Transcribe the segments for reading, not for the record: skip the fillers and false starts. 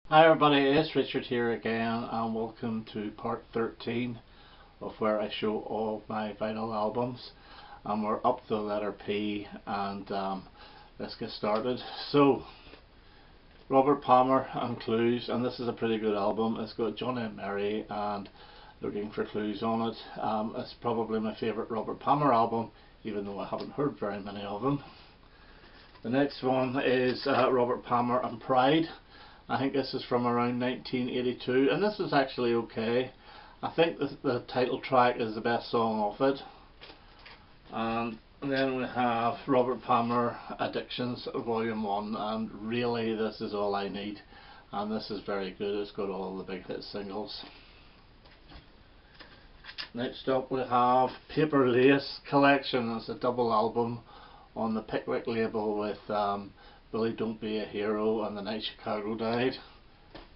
Hi everybody, it's Richard here again and welcome to part 13 of where I show all my vinyl albums, and we're up to the letter P, and let's get started. So, Robert Palmer and Clues, and this is a pretty good album. It's got Johnny and Mary and Looking for Clues on it. It's probably my favourite Robert Palmer album, even though I haven't heard very many of them. The next one is Robert Palmer and Pride. I think this is from around 1982, and this is actually okay. I think the title track is the best song off it. And then we have Robert Palmer Addictions Volume 1, and really this is all I need, and this is very good. It's got all the big hit singles. Next up we have Paper Lace Collection. It's a double album on the Pickwick label with Billy Don't Be a Hero and The Night Chicago Died.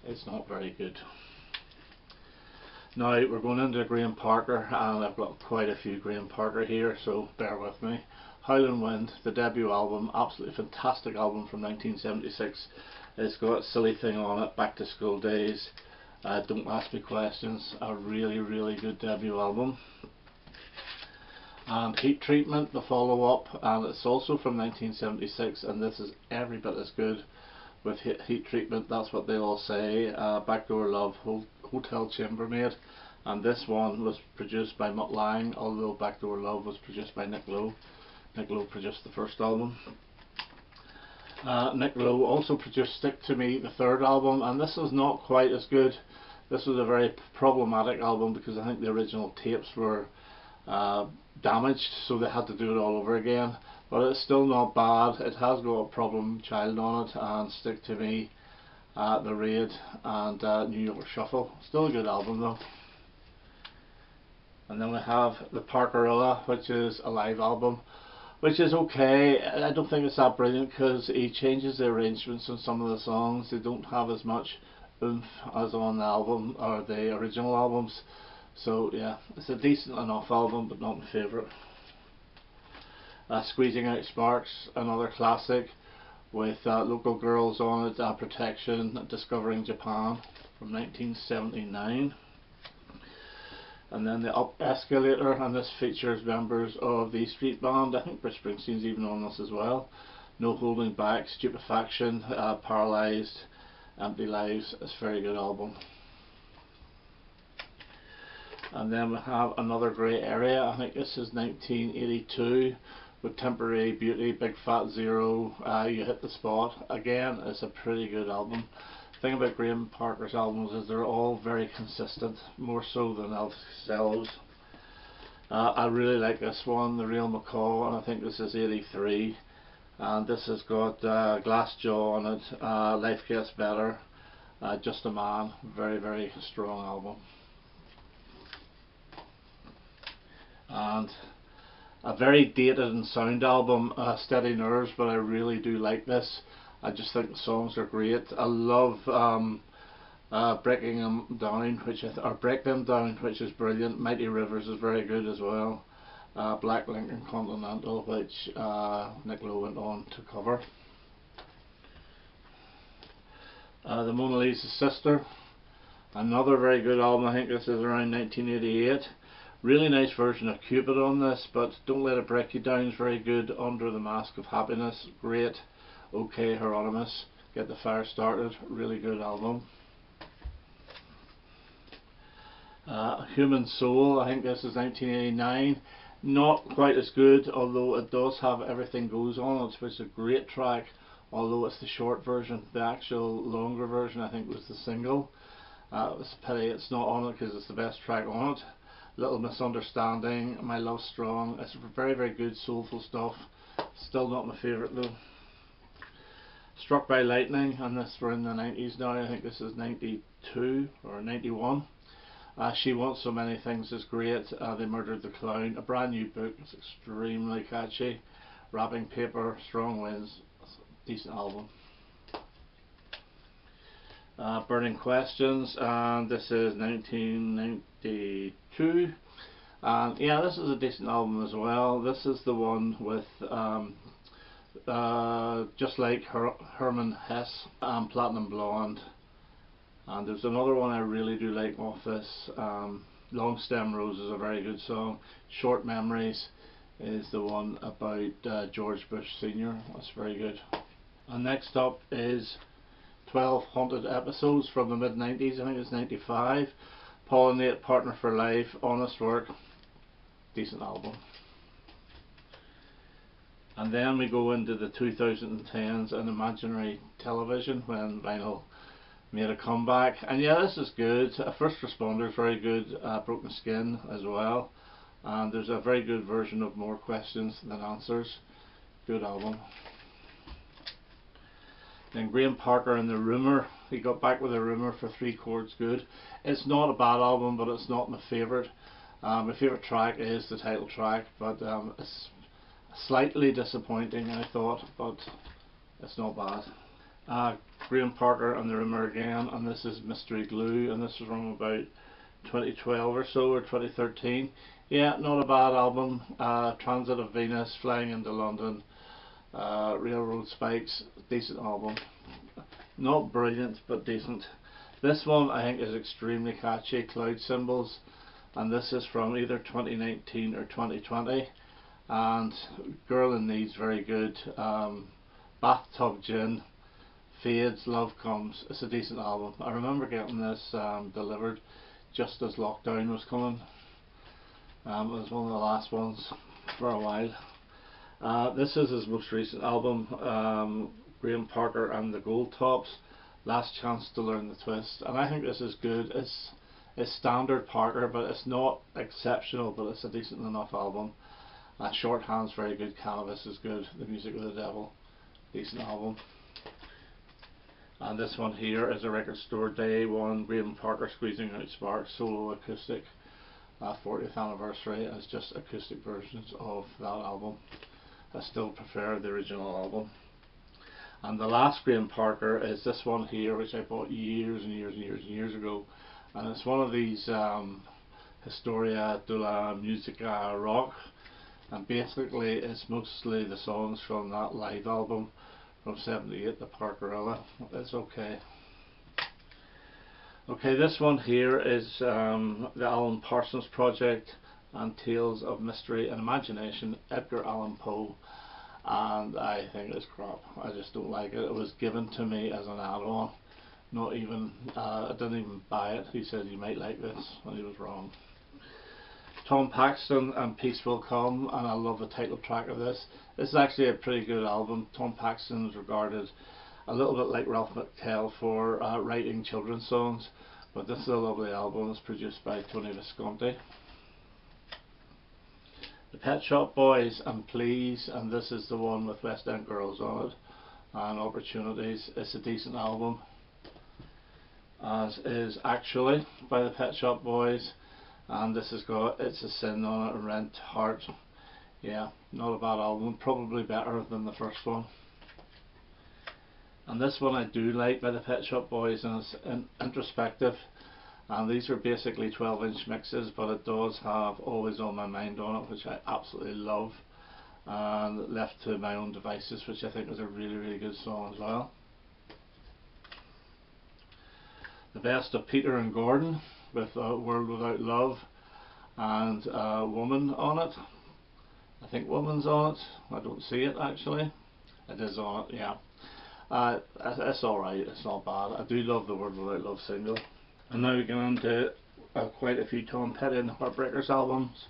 It's not very good. Now we're going into Graham Parker, and I've got quite a few Graham Parker here, so bear with me. Howlin' Wind, the debut album, absolutely fantastic album from 1976. It's got Silly Thing on it, Back to School Days, Don't Ask Me Questions, a really good debut album. And Heat Treatment, the follow-up, and it's also from 1976, and this is every bit as good with Heat Treatment. That's what they all say. Backdoor Love, Hotel Chambermaid, and this one was produced by Mutt Lange, although Backdoor Love was produced by Nick Lowe. Nick Lowe produced the first album. Nick Lowe also produced Stick to Me, the third album, and this was not quite as good. This was a very problematic album because I think the original tapes were damaged, so they had to do it all over again, but it's still not bad. It has got a Problem Child on it, and Stick to Me, The Raid, and New York Shuffle. Still a good album though. And then we have the Parkerilla, which is a live album, which is okay. I don't think it's that brilliant because he changes the arrangements on some of the songs. They don't have as much oomph as on the album or the original albums. So yeah, it's a decent enough album, but not my favourite. Squeezing Out Sparks, another classic with Local Girls on it, Protection, Discovering Japan from 1979. And then the Up Escalator, and this features members of the Street Band. I think Bruce Springsteen's even on this as well. No Holding Back, Stupefaction, Paralysed, Empty Lives. It's a very good album. And then we have Another Grey Area. I think this is 1982 with Temporary Beauty, Big Fat Zero, You Hit the Spot. Again, it's a pretty good album. The thing about Graham Parker's albums is they're all very consistent, more so than Elvis Costello's. I really like this one, The Real McCall, and I think this is 83. And this has got Glassjaw on it, Life Gets Better, Just a Man. Very strong album. And a very dated and sound album, Steady Nerves, but I really do like this. I just think the songs are great. I love Breaking Them Down, Break Them Down, which is brilliant. Mighty Rivers is very good as well. Black Lincoln Continental, which Nick Lowe went on to cover. The Mona Lisa's Sister, another very good album. I think this is around 1988. Really nice version of Cupid on this, but Don't Let It Break You Down is very good. Under the Mask of Happiness, great. OK Hieronymus, Get the Fire Started, really good album. Human Soul, I think this is 1989. Not quite as good, although it does have Everything Goes on it, which is a great track, although it's the short version. The actual longer version I think was the single. It's a pity it's not on it because it's the best track on it. Little Misunderstanding, My Love Strong. It's very good soulful stuff. Still not my favourite though. Struck by Lightning, and this we're in the 90s now. I think this is 92 or 91. She Wants So Many Things is great. They Murdered the Clown, A Brand New Book, it's extremely catchy. Wrapping Paper, Strong Winds, decent album. Burning Questions, and this is 1992, and yeah, this is a decent album as well. This is the one with Just Like Herman Hesse, and Platinum Blonde, And there's another one I really do like off this. Long Stem Rose is a very good song. Short Memories is the one about George Bush Sr. That's very good. And next up is 12 Haunted Episodes from the mid-90s. I think it's 95. Paul and Nate, Partner for Life, honest work, decent album. And then we go into the 2010s and Imaginary Television, when vinyl made a comeback. And yeah, this is good. First Responders, very good. Broken Skin as well. And there's a very good version of More Questions Than Answers. Good album. Then Graham Parker and The Rumour. He got back with The Rumour for 3 Chords Good. It's not a bad album, but it's not my favourite. My favourite track is the title track, but it's slightly disappointing, I thought, but it's not bad. Graham Parker and The Rumour again, and this is Mystery Glue, and this is from about 2012 or so, or 2013. Yeah, not a bad album. Transit of Venus, Flying into London, Railroad Spikes, decent album. Not brilliant, but decent. This one I think is extremely catchy, Cloud Symbols, and this is from either 2019 or 2020. And Girl in Need's very good. Bathtub Gin, Fades, Love Comes. It's a decent album. I remember getting this delivered just as lockdown was coming. It was one of the last ones for a while. This is his most recent album, Graham Parker and the Gold Tops, Last Chance to Learn the Twist, and I think this is good. It's standard Parker, but it's not exceptional, but it's a decent enough album. Shorthand's very good. Cannabis is good. The Music of the Devil, decent album. And this one here is a Record Store Day one, Graham Parker, Squeezing Out Sparks, solo acoustic, 40th anniversary. It's just acoustic versions of that album. I still prefer the original album. And the last Graham Parker is this one here, which I bought years and years and years and years ago, and it's one of these Historia de la Musica Rock, and basically it's mostly the songs from that live album from '78, the Parkerella. It's okay. Okay, this one here is the Alan Parsons Project and Tales of Mystery and Imagination, Edgar Allan Poe, and I think it's crap. I just don't like it. It was given to me as an add-on. Not even, I didn't even buy it. He said you might like this, and he was wrong. Tom Paxton and Peace Will Come, and I love the title track of this. This is actually a pretty good album. Tom Paxton is regarded a little bit like Ralph McTell for writing children's songs, but this is a lovely album. It's produced by Tony Visconti. The Pet Shop Boys and Please, and this is the one with West End Girls on it, and Opportunities. It's a decent album, as is Actually by the Pet Shop Boys, and this has got It's a Sin on it and Rent Heart. Yeah, not a bad album, probably better than the first one. And this one I do like by the Pet Shop Boys, and it's introspective, and these are basically 12-inch mixes, but it does have Always on My Mind on it, which I absolutely love, and Left to My Own Devices, which I think is a really, really good song as well. The Best of Peter and Gordon with World Without Love and Woman on it. I think Woman's on it. I don't see it actually. It is on it, yeah. It's alright, it's not bad. I do love the World Without Love single. And now we get on to quite a few Tom Petty and Heartbreakers albums,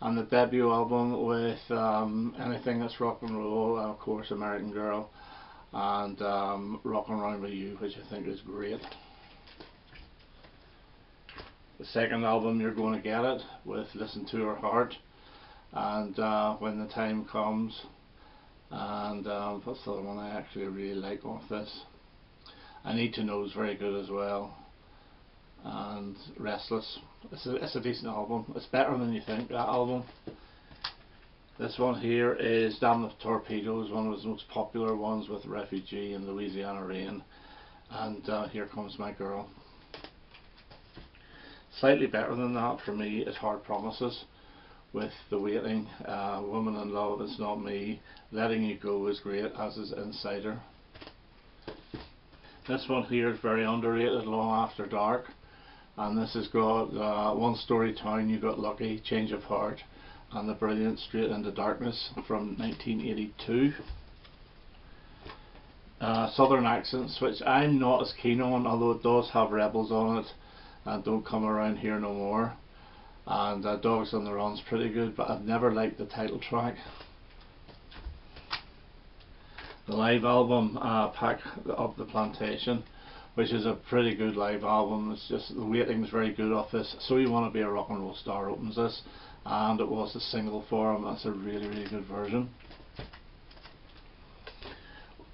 and the debut album with Anything That's Rock and Roll, and of course American Girl, and Rockin' Round With You, which I think is great. The second album, You're Gonna Get It, with Listen to Her Heart, and When the Time Comes, and what's the other one I actually really like off this? I Need to Know is very good as well, and Restless. It's a decent album. It's better than you think, that album. This one here is Damn the Torpedoes, one of his most popular ones, with Refugee and Louisiana Rain, and Here Comes My Girl. Slightly better than that for me is Hard Promises, with The Waiting, Woman in Love, It's Not Me, Letting You Go is great, as is Insider. This one here is very underrated, Long After Dark, and this has got One Story Town, You Got Lucky, Change of Heart, and the brilliant Straight Into Darkness from 1982. Southern Accents, which I'm not as keen on, although it does have Rebels on it and Don't Come Around Here No More, and Dogs on the Run's pretty good, but I've never liked the title track. The live album, Pack Up the Plantation, which is a pretty good live album. It's just the weighting's very good off this. So You Want to Be a Rock and Roll Star opens this, and it was a single for him. That's a really, really good version.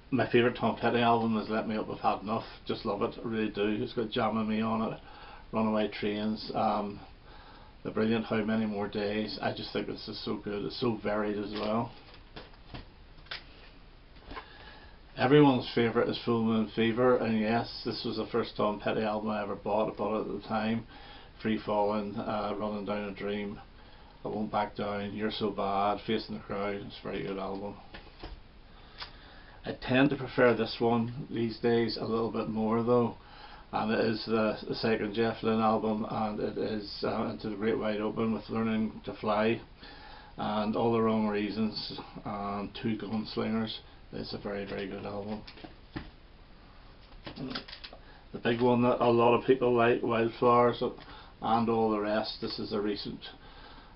My favourite Tom Petty album is Let Me Up, I've Had Enough. Just love it, I really do. It's got Jammin' Me on it, Runaway Trains, the brilliant How Many More Days. I just think this is so good. It's so varied as well. Everyone's favourite is Full Moon Fever, and yes, this was the first Tom Petty album I ever bought. I bought it at the time. Free Falling, Running Down a Dream, I Won't Back Down, You're So Bad, Facing the Crowd. It's a very good album. I tend to prefer this one these days a little bit more though, and it is the second Jeff Lynne album, and it is Into the Great Wide Open with Learning to Fly and All the Wrong Reasons and Two Gunslingers. It's a very, very good album. The big one that a lot of people like, Wildflowers and All the Rest. This is a recent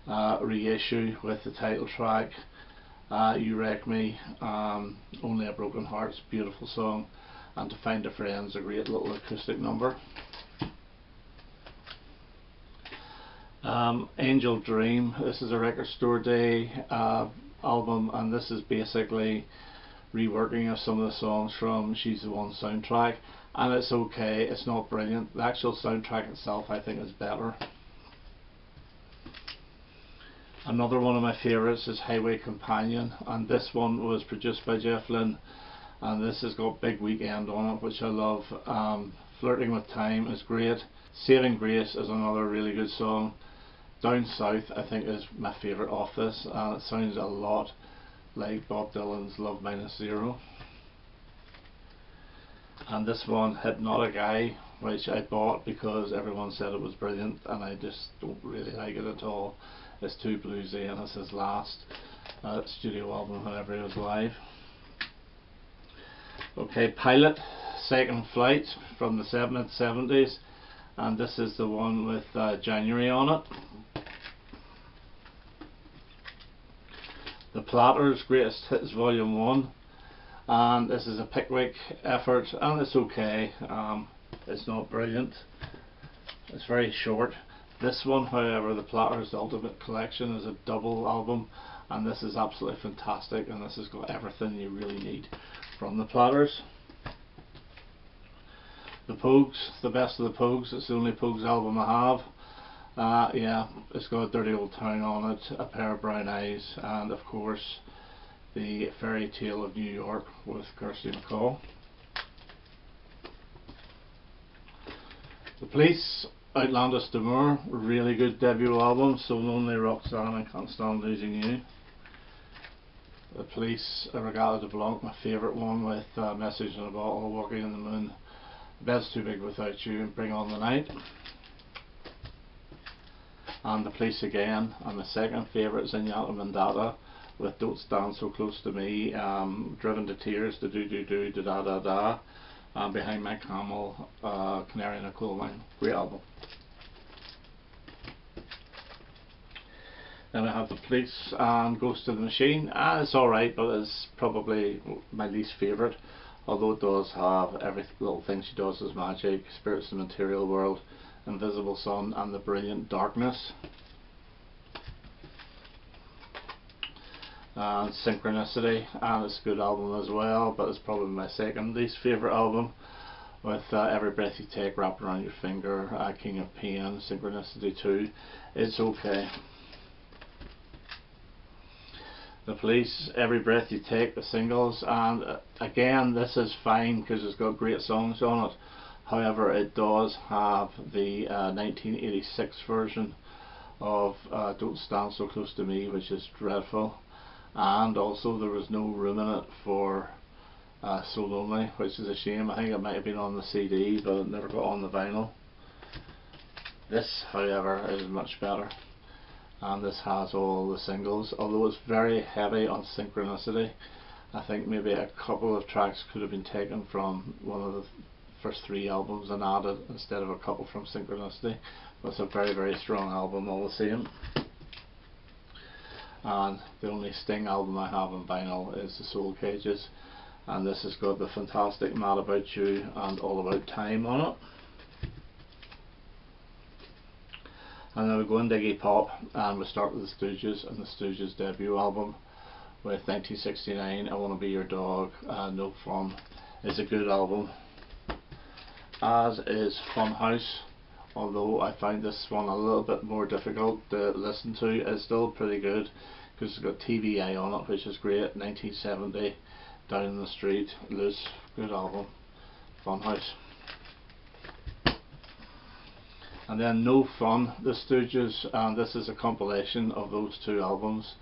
reissue with the title track, You Wreck Me, Only a Broken Heart's a beautiful song, and To Find a Friend's a great little acoustic number. Angel Dream, this is a Record Store Day album, and this is basically reworking of some of the songs from She's the One soundtrack, and it's okay, it's not brilliant. The actual soundtrack itself I think is better. Another one of my favourites is Highway Companion, and this one was produced by Jeff Lynne, and this has got Big Weekend on it, which I love. Flirting with Time is great. Saving Grace is another really good song. Down South I think is my favourite off this, and it sounds a lot like Bob Dylan's Love Minus Zero. And this one, Hypnotic Eye, which I bought because everyone said it was brilliant, and I just don't really like it at all. It's too bluesy, and it's his last studio album whenever he was alive. Okay, Pilot, Second Flight from the mid-70s, and this is the one with January on it. The Platters, Greatest Hits Volume 1, and this is a Pickwick effort, and it's okay. It's not brilliant. It's very short. This one, however, the Platters Ultimate Collection, is a double album, and this is absolutely fantastic, and this has got everything you really need from the Platters. The Pogues, the best of the Pogues. It's the only Pogues album I have. Yeah, it's got Dirty Old Town on it, A Pair of Brown Eyes, and of course the Fairy Tale of New York with Kirsty MacColl. The Police, Outlandish Demure, really good debut album. So Lonely, Roxanne, I Can't Stand Losing You. The Police, Regala de Blanc, my favourite one, with Message in a Bottle, Walking in the Moon, Bed's Too Big Without You, and Bring On the Night. And The Police again, and my second favourite is Zenyatta Mandata with Don't Stand So Close to Me, Driven to Tears, Da Do Do Do, Da Da Da Da, and Behind My Camel, Canary in a Coal Mine. Great album. Then I have The Police and Ghost of the Machine. It's alright, but it's probably my least favourite, although it does have every little thing she does is magic, Spirits of the Material World, Invisible Sun, and the brilliant Darkness. And Synchronicity, and it's a good album as well, but it's probably my second least favourite album, with Every Breath You Take, Wrapped Around Your Finger, King of Pain, Synchronicity 2. It's okay. The Police, Every Breath You Take, the singles, and again this is fine because it's got great songs on it. However, it does have the 1986 version of Don't Stand So Close to Me, which is dreadful, and also there was no room in it for sold only, which is a shame. I think it might have been on the CD, but it never got on the vinyl. This, however, is much better, and this has all the singles, although it's very heavy on Synchronicity. I think maybe a couple of tracks could have been taken from one of the first 3 albums and added instead of a couple from Synchronicity, but it's a very, very strong album all the same. And the only Sting album I have on vinyl is the Soul Cages, and this has got the fantastic Mad About You and All About Time on it. And then we go into Iggy Pop, and we start with the Stooges and the Stooges debut album with 1969, I Wanna Be Your Dog, No Fun. It's a good album, as is Funhouse, although I find this one a little bit more difficult to listen to. It's still pretty good because it's got TVI on it, which is great. 1970, Down in the Street, Loose, good album, Funhouse. And then No Fun, the Stooges, and this is a compilation of those 2 albums.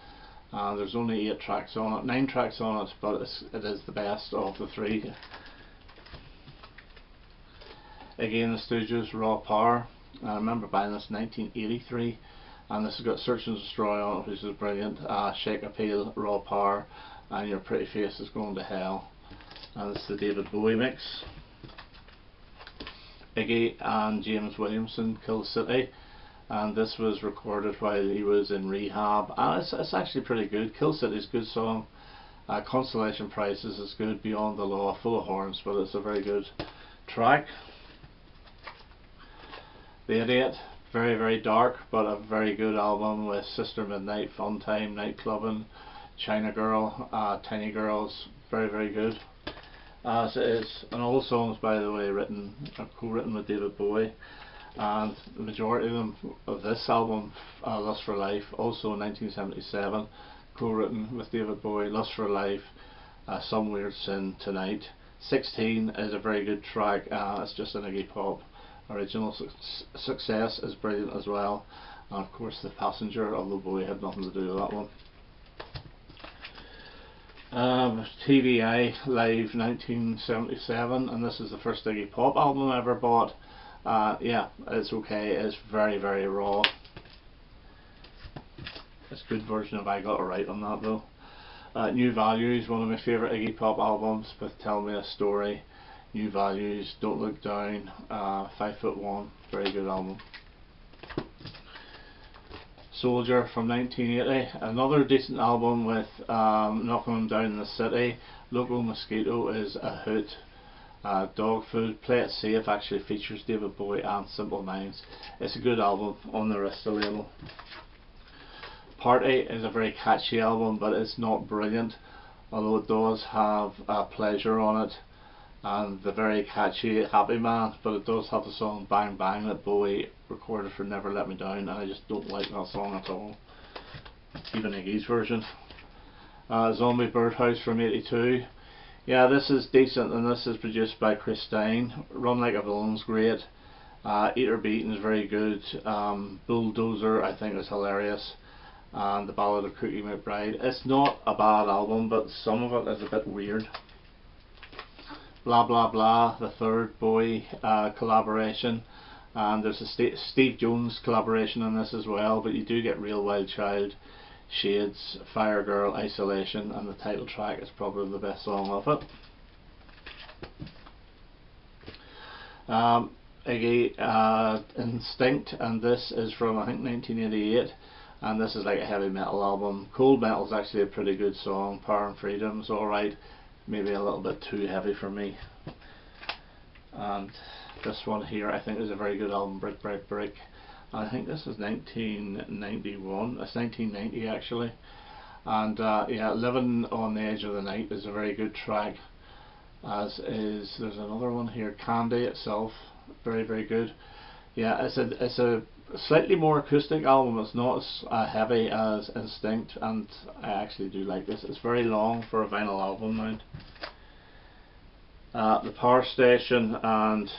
There's only 8 tracks on it, 9 tracks on it, but it is the best of the 3. Again, the Stooges, Raw Power. I remember buying this in 1983, and this has got Search and Destroy on it, which is brilliant. Shake Appeal, Raw Power, and Your Pretty Face Is Going to Hell. And it's the David Bowie mix. Iggy and James Williamson, Kill City, and this was recorded while he was in rehab, and it's actually pretty good. Kill City is a good song. Consolation Prizes is good. Beyond the Law, full of horns, but it's a very good track. The Idiot, very, very dark, but a very good album with Sister Midnight, Fun Time, Night Clubbing, China Girl, Tiny Girls, very, very good. As it is, and all the songs, by the way, co-written with David Bowie, and the majority of them of this album, Lust for Life, also in 1977, co-written with David Bowie. Lust for Life, Some Weird Sin, Tonight. 16 is a very good track. It's just an Iggy Pop original. Success is brilliant as well, and of course The Passenger, although Bowie had nothing to do with that one. TVI Live 1977, and this is the first Iggy Pop album I ever bought. Yeah, it's okay. It's very, very raw. It's a good version of I Got It Right on that though. New Values, one of my favourite Iggy Pop albums, with Tell Me a Story. New Values, Don't Look Down, 5'1", very good album. Soldier from 1980, another decent album with Knocking 'Em Down in the City. Local Mosquito is a hoot. Dog Food, Play It Safe actually features David Bowie and Simple Minds. It's a good album on the Arista label. Party is a very catchy album, but it's not brilliant, although it does have Pleasure on it and the very catchy Happy Man, but it does have the song Bang Bang that Bowie recorded for Never Let Me Down, and I just don't like that song at all, even Iggy's version. Zombie Birdhouse from 82. Yeah, this is decent, and this is produced by Chris Stein. Run Like a Villain's great. Eater Beaten is very good. Bulldozer I think is hilarious, and The Ballad of Cookie McBride. It's not a bad album, but some of it is a bit weird. Blah Blah Blah, the third Bowie collaboration, and there's a Steve Jones collaboration on this as well, but you do get Real Wild Child, Shades, Fire Girl, Isolation, and the title track is probably the best song of it. Iggy, Instinct, and this is from I think 1988, and this is like a heavy metal album. Cold Metal is actually a pretty good song. Power and Freedom is alright, maybe a little bit too heavy for me. And this one here I think is a very good album, Brick Brick Brick. I think this is 1991, it's 1990 actually. And yeah, Living on the Edge of the Night is a very good track, as is, there's another one here, Candy itself, very, very good. Yeah, it's a slightly more acoustic album. It's not as heavy as Instinct, and I actually do like this. It's very long for a vinyl album now. The Power Station, and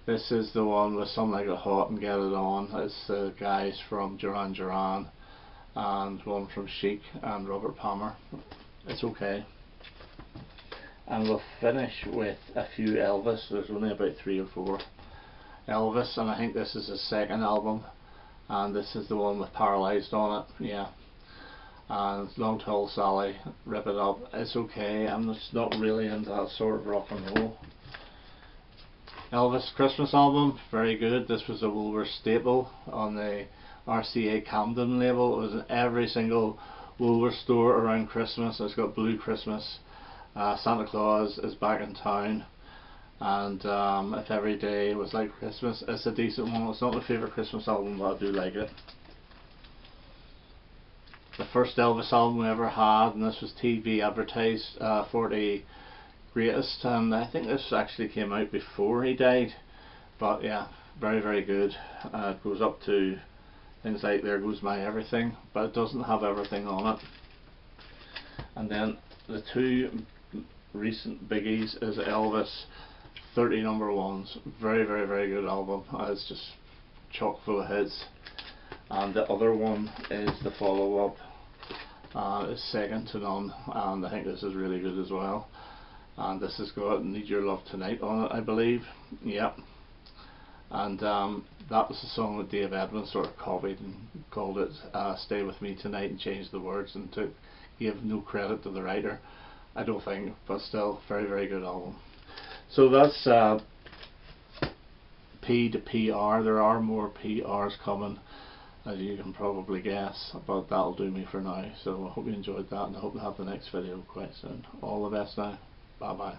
this is the one with Some Like It Hot and Get It On. It's the guys from Duran Duran, and one from Chic and Robert Palmer. It's okay. And we'll finish with a few Elvis. There's only about 3 or 4 Elvis, and I think this is his second album, and this is the one with Paralysed on it. Yeah. And Long Tall Sally, Rip It Up, it's okay. I'm just not really into that sort of rock and roll. Elvis Christmas album, very good. This was a Woolworths staple on the RCA Camden label. It was in every single Woolworths store around Christmas. It's got Blue Christmas, Santa Claus is Back in Town, and If Every Day Was Like Christmas. It's a decent one. It's not my favourite Christmas album, but I do like it. The first Elvis album we ever had, and this was TV advertised, 40 Greatest, and I think this actually came out before he died, but yeah, very very good. It goes up to things like There Goes My Everything, but it doesn't have everything on it. And then the 2 recent biggies is Elvis 30 number ones. Very very very good album. It's just chock full of hits. And the other one is the follow-up. It's second to none, and I think this is really good as well. And this has got Need Your Love Tonight on it, I believe. Yep. And that was the song that Dave Edmunds sort of copied and called it Stay With Me Tonight, and changed the words and gave no credit to the writer, I don't think, but still very very good album. So that's P to PR. There are more PRs coming, as you can probably guess, but that'll do me for now. So I hope you enjoyed that, and I hope to have the next video quite soon. All the best now. Bye bye.